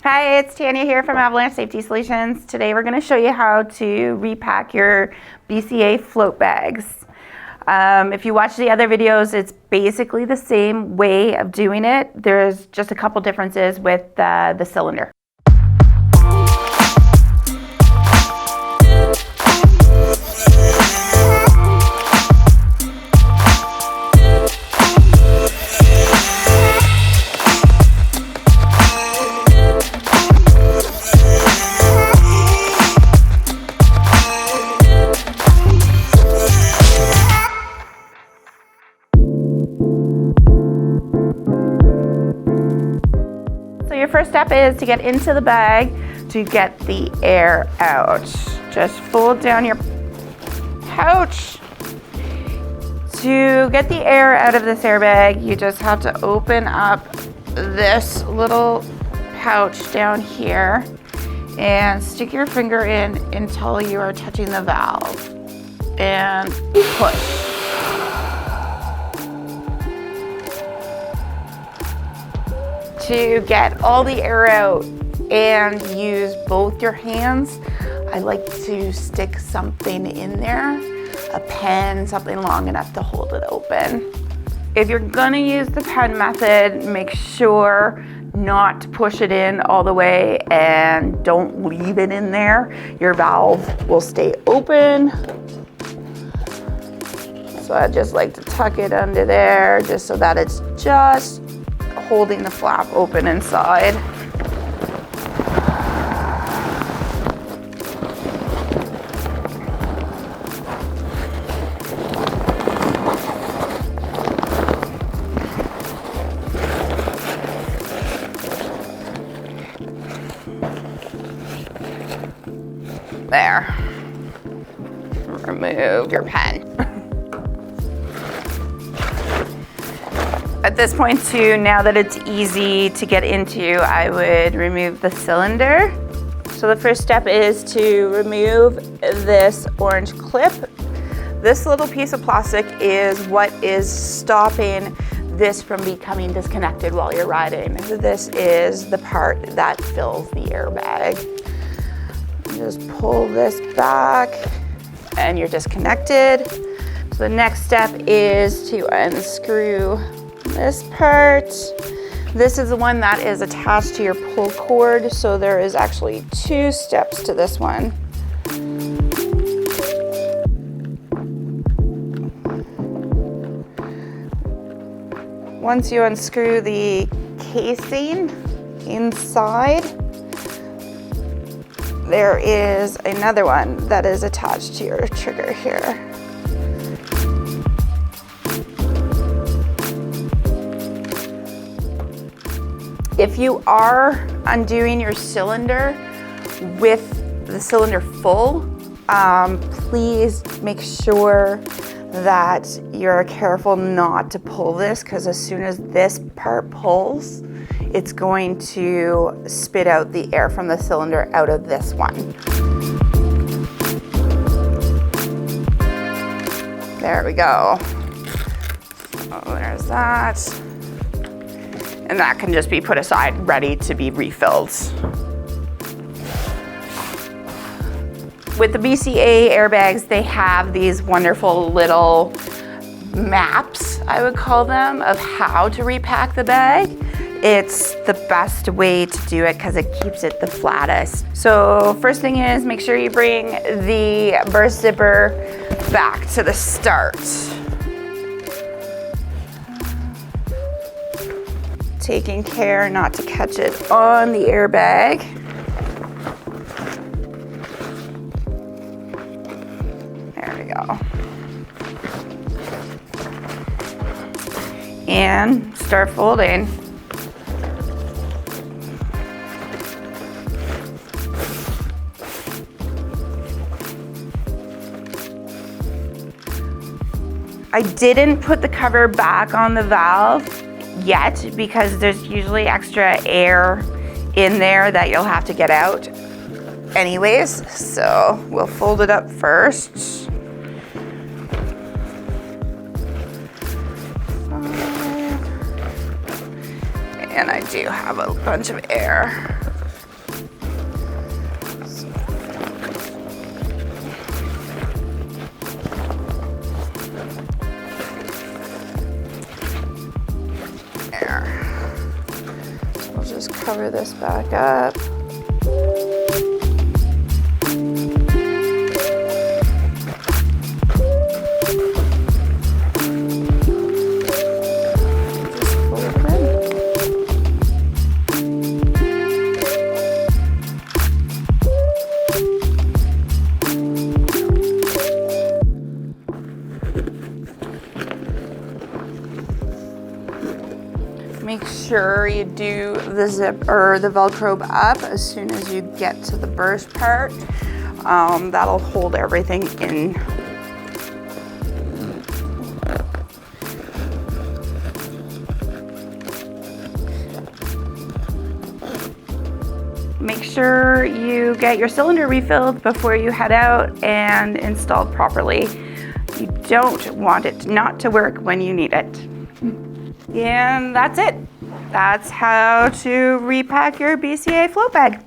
Hi, it's Tanya here from Avalanche Safety Solutions. Today we're going to show you how to repack your BCA float bags. If you watch the other videos, it's basically the same way of doing it. There's just a couple differences with the cylinder. So your first step is to get into the bag to get the air out. Just fold down your pouch. To get the air out of this airbag, you just have to open up this little pouch down here and stick your finger in until you are touching the valve and push. To get all the air out and use both your hands, I like to stick something in there, a pen, something long enough to hold it open. If you're gonna use the pen method, make sure not to push it in all the way and don't leave it in there. Your valve will stay open. So I just like to tuck it under there just so that it's just holding the flap open inside. There. Remove your pen. At this point too, now that it's easy to get into, I would remove the cylinder. So the first step is to remove this orange clip. This little piece of plastic is what is stopping this from becoming disconnected while you're riding. This is the part that fills the airbag. Just pull this back and you're disconnected. So the next step is to unscrew this part. This is the one that is attached to your pull cord, so there is actually two steps to this one. Once you unscrew the casing inside, there is another one that is attached to your trigger here. If you are undoing your cylinder with the cylinder full, please make sure that you're careful not to pull this, because as soon as this part pulls, it's going to spit out the air from the cylinder out of this one. There we go. So there's that. And that can just be put aside, ready to be refilled. With the BCA airbags, they have these wonderful little maps, I would call them, of how to repack the bag. It's the best way to do it because it keeps it the flattest. So first thing is, make sure you bring the burst zipper back to the start. Taking care not to catch it on the airbag. There we go. And start folding. I didn't put the cover back on the valve yet because there's usually extra air in there that you'll have to get out anyways. So we'll fold it up first. And I do have a bunch of air. cover this back up. Make sure you do the zip or the Velcro up as soon as you get to the burst part. That'll hold everything in. Make sure you get your cylinder refilled before you head out and installed properly. You don't want it not to work when you need it. And that's it. That's how to repack your BCA float bag.